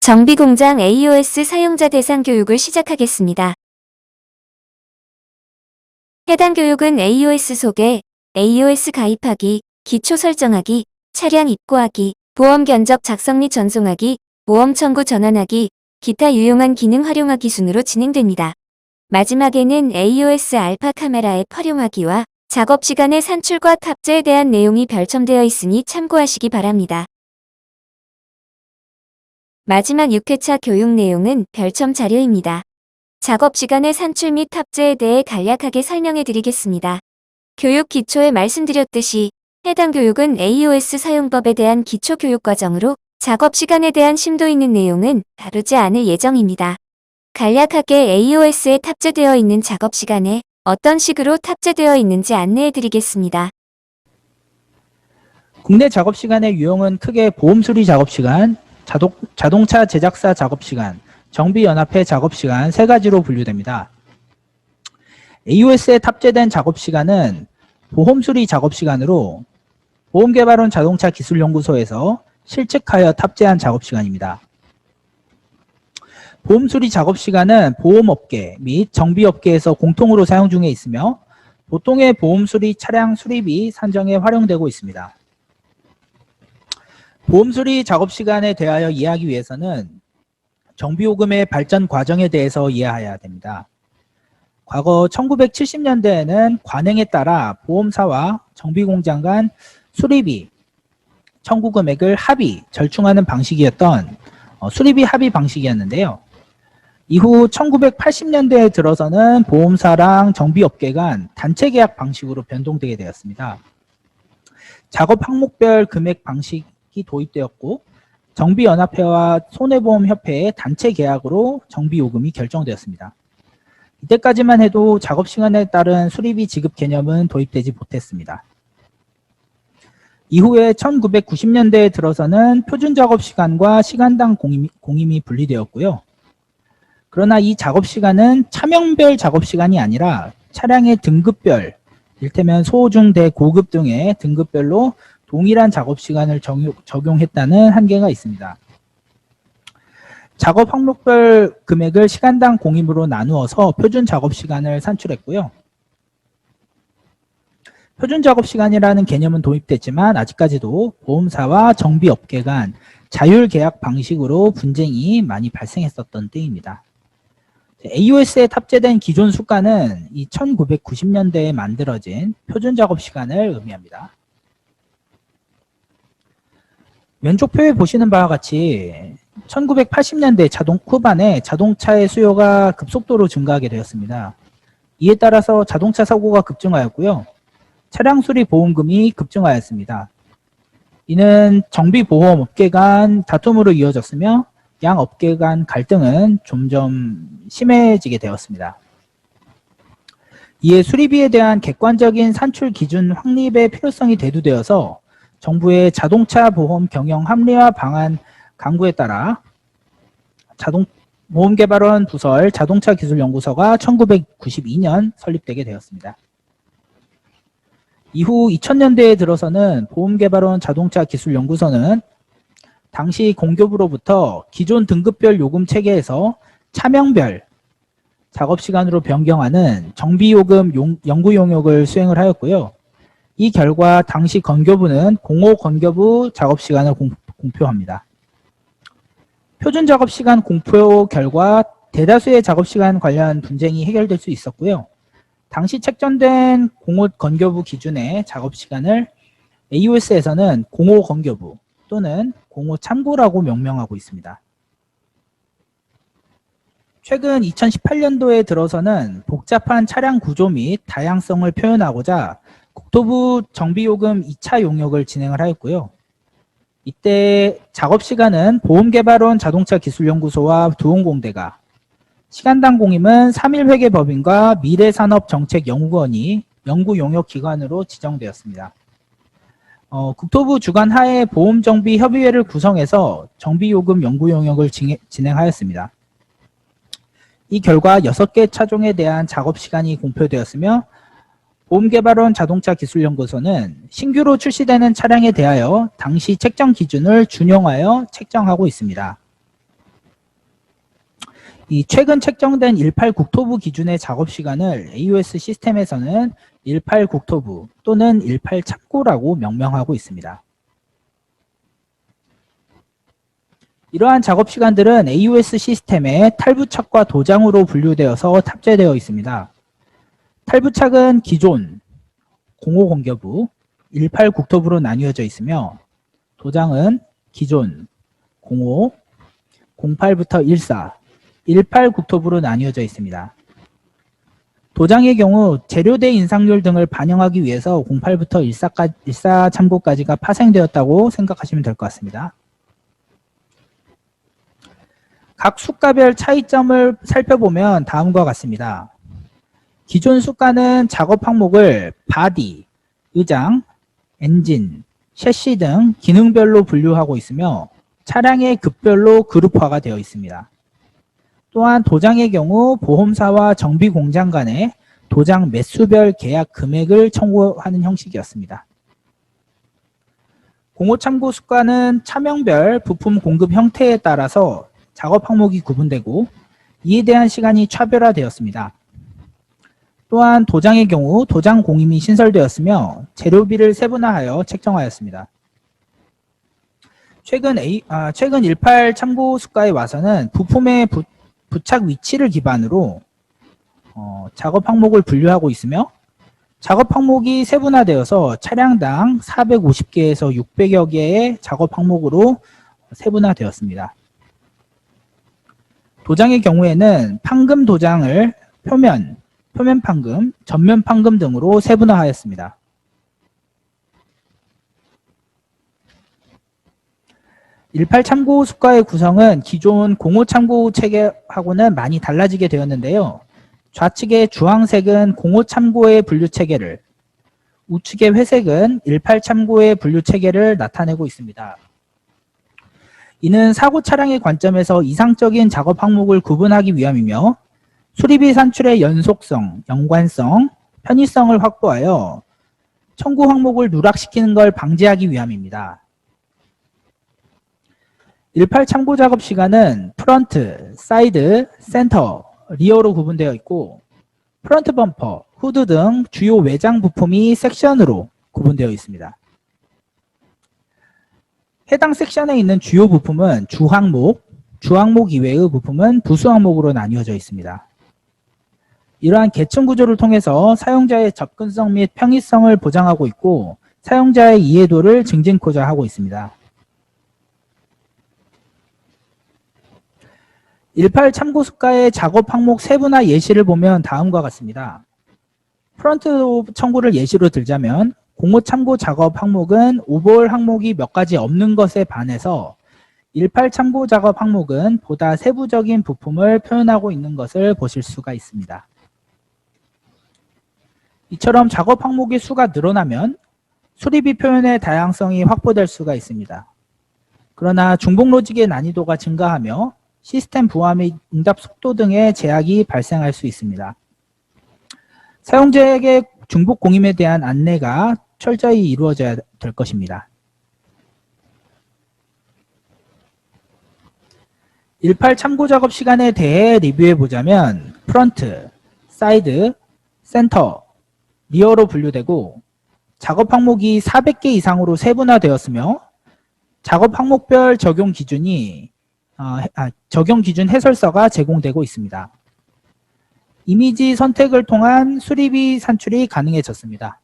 정비공장 AOS 사용자 대상 교육을 시작하겠습니다. 해당 교육은 AOS 소개, AOS 가입하기, 기초 설정하기, 차량 입고하기, 보험 견적 작성 및 전송하기, 보험 청구 전환하기, 기타 유용한 기능 활용하기 순으로 진행됩니다. 마지막에는 AOS 알파 카메라 앱 활용하기와 작업 시간의 산출과 탑재에 대한 내용이 별첨되어 있으니 참고하시기 바랍니다. 마지막 6회차 교육 내용은 별첨 자료입니다. 작업 시간의 산출 및 탑재에 대해 간략하게 설명해 드리겠습니다. 교육 기초에 말씀드렸듯이 해당 교육은 AOS 사용법에 대한 기초 교육 과정으로 작업 시간에 대한 심도 있는 내용은 다루지 않을 예정입니다. 간략하게 AOS에 탑재되어 있는 작업 시간에 어떤 식으로 탑재되어 있는지 안내해 드리겠습니다. 국내 작업 시간의 유형은 크게 보험 수리 작업 시간, 자동차 제작사 작업 시간, 정비연합회 작업 시간 세 가지로 분류됩니다. AOS에 탑재된 작업 시간은 보험 수리 작업 시간으로 보험개발원 자동차 기술연구소에서 실측하여 탑재한 작업 시간입니다. 보험 수리 작업 시간은 보험업계 및 정비업계에서 공통으로 사용 중에 있으며 보통의 보험 수리 차량 수리비 산정에 활용되고 있습니다. 보험 수리 작업 시간에 대하여 이해하기 위해서는 정비요금의 발전 과정에 대해서 이해해야 됩니다. 과거 1970년대에는 관행에 따라 보험사와 정비공장 간 수리비, 청구 금액을 합의, 절충하는 방식이었던 수리비 합의 방식이었는데요. 이후 1980년대에 들어서는 보험사랑 정비업계 간 단체 계약 방식으로 변동되게 되었습니다. 작업 항목별 금액 방식이 도입되었고 정비연합회와 손해보험협회의 단체 계약으로 정비요금이 결정되었습니다. 이때까지만 해도 작업시간에 따른 수리비 지급 개념은 도입되지 못했습니다. 이후에 1990년대에 들어서는 표준작업시간과 시간당 공임이 분리되었고요. 그러나 이 작업시간은 차명별 작업시간이 아니라 차량의 등급별, 이를테면 소, 중, 대, 고급 등의 등급별로 동일한 작업시간을 적용했다는 한계가 있습니다. 작업 항목별 금액을 시간당 공임으로 나누어서 표준 작업시간을 산출했고요. 표준 작업시간이라는 개념은 도입됐지만 아직까지도 보험사와 정비업계 간 자율계약 방식으로 분쟁이 많이 발생했었던 때입니다. AOS에 탑재된 기존 수가는 이 1990년대에 만들어진 표준 작업시간을 의미합니다. 왼쪽표에 보시는 바와 같이 1980년대 후반에 자동차의 수요가 급속도로 증가하게 되었습니다. 이에 따라서 자동차 사고가 급증하였고요. 차량 수리 보험금이 급증하였습니다. 이는 정비보험 업계 간 다툼으로 이어졌으며 양 업계 간 갈등은 점점 심해지게 되었습니다. 이에 수리비에 대한 객관적인 산출 기준 확립의 필요성이 대두되어서 정부의 자동차 보험 경영 합리화 방안 강구에 따라 보험개발원 부설 자동차기술연구소가 1992년 설립되게 되었습니다. 이후 2000년대에 들어서는 보험개발원 자동차기술연구소는 당시 공교부로부터 기존 등급별 요금 체계에서 차명별 작업시간으로 변경하는 정비요금 연구 용역을 수행을 하였고요. 이 결과 당시 건교부는 05 건교부 작업시간을 공표합니다. 표준 작업시간 공표 결과 대다수의 작업시간 관련 분쟁이 해결될 수 있었고요. 당시 책정된 05 건교부 기준의 작업시간을 AOS에서는 05 건교부 또는 05 참고라고 명명하고 있습니다. 최근 2018년도에 들어서는 복잡한 차량 구조 및 다양성을 표현하고자 국토부 정비요금 2차 용역을 진행을 하였고요. 이때 작업시간은 보험개발원 자동차기술연구소와 두원공대가, 시간당 공임은 3.1회계법인과 미래산업정책연구원이 연구 용역기관으로 지정되었습니다. 국토부 주관 하에 보험정비협의회를 구성해서 정비요금 연구 용역을 진행하였습니다. 이 결과 6개 차종에 대한 작업시간이 공표되었으며 보험개발원 자동차기술연구소는 신규로 출시되는 차량에 대하여 당시 책정 기준을 준용하여 책정하고 있습니다. 이 최근 책정된 18 국토부 기준의 작업 시간을 AOS 시스템에서는 18 국토부 또는 18 참고라고 명명하고 있습니다. 이러한 작업 시간들은 AOS 시스템의 탈부착과 도장으로 분류되어서 탑재되어 있습니다. 탈부착은 기존 05 공교부 18 국토부로 나뉘어져 있으며 도장은 기존 05, 08부터 14, 18 국토부로 나뉘어져 있습니다. 도장의 경우 재료대 인상률 등을 반영하기 위해서 08부터 14 참고까지가 파생되었다고 생각하시면 될 것 같습니다. 각 수가별 차이점을 살펴보면 다음과 같습니다. 기존 수가는 작업 항목을 바디, 의장, 엔진, 셰시 등 기능별로 분류하고 있으며 차량의 급별로 그룹화가 되어 있습니다. 또한 도장의 경우 보험사와 정비공장 간의 도장 매수별 계약 금액을 청구하는 형식이었습니다. 05 참고 수가는 차명별 부품 공급 형태에 따라서 작업 항목이 구분되고 이에 대한 시간이 차별화되었습니다. 또한 도장의 경우 도장 공임이 신설되었으며 재료비를 세분화하여 책정하였습니다. 최근 18 참고 수가에 와서는 부품의 부착 위치를 기반으로 작업 항목을 분류하고 있으며 작업 항목이 세분화되어서 차량당 450개에서 600여 개의 작업 항목으로 세분화되었습니다. 도장의 경우에는 판금 도장을 표면 판금, 전면 판금 등으로 세분화하였습니다. (18) 참고 수가의 구성은 기존 05 참고 체계하고는 많이 달라지게 되었는데요. 좌측의 주황색은 05 참고의 분류 체계를, 우측의 회색은 18 참고의 분류 체계를 나타내고 있습니다. 이는 사고 차량의 관점에서 이상적인 작업 항목을 구분하기 위함이며 수리비 산출의 연속성, 연관성, 편의성을 확보하여 청구 항목을 누락시키는 걸 방지하기 위함입니다. 18 참고 작업 시간은 프런트, 사이드, 센터, 리어로 구분되어 있고 프런트 범퍼, 후드 등 주요 외장 부품이 섹션으로 구분되어 있습니다. 해당 섹션에 있는 주요 부품은 주항목, 주항목 이외의 부품은 부수항목으로 나뉘어져 있습니다. 이러한 계층 구조를 통해서 사용자의 접근성 및 편의성을 보장하고 있고 사용자의 이해도를 증진코자 하고 있습니다. 18 참고 수가의 작업 항목 세분화 예시를 보면 다음과 같습니다. 프런트 청구를 예시로 들자면 05 참고 작업 항목은 오버홀 항목이 몇 가지 없는 것에 반해서 18 참고 작업 항목은 보다 세부적인 부품을 표현하고 있는 것을 보실 수가 있습니다. 이처럼 작업 항목의 수가 늘어나면 수리비 표현의 다양성이 확보될 수가 있습니다. 그러나 중복 로직의 난이도가 증가하며 시스템 부하 및 응답 속도 등의 제약이 발생할 수 있습니다. 사용자에게 중복 공임에 대한 안내가 철저히 이루어져야 될 것입니다. 18 참고 작업 시간에 대해 리뷰해 보자면 프런트, 사이드, 센터, 리어로 분류되고 작업 항목이 400개 이상으로 세분화되었으며 작업 항목별 적용 기준 해설서가 제공되고 있습니다. 이미지 선택을 통한 수리비 산출이 가능해졌습니다.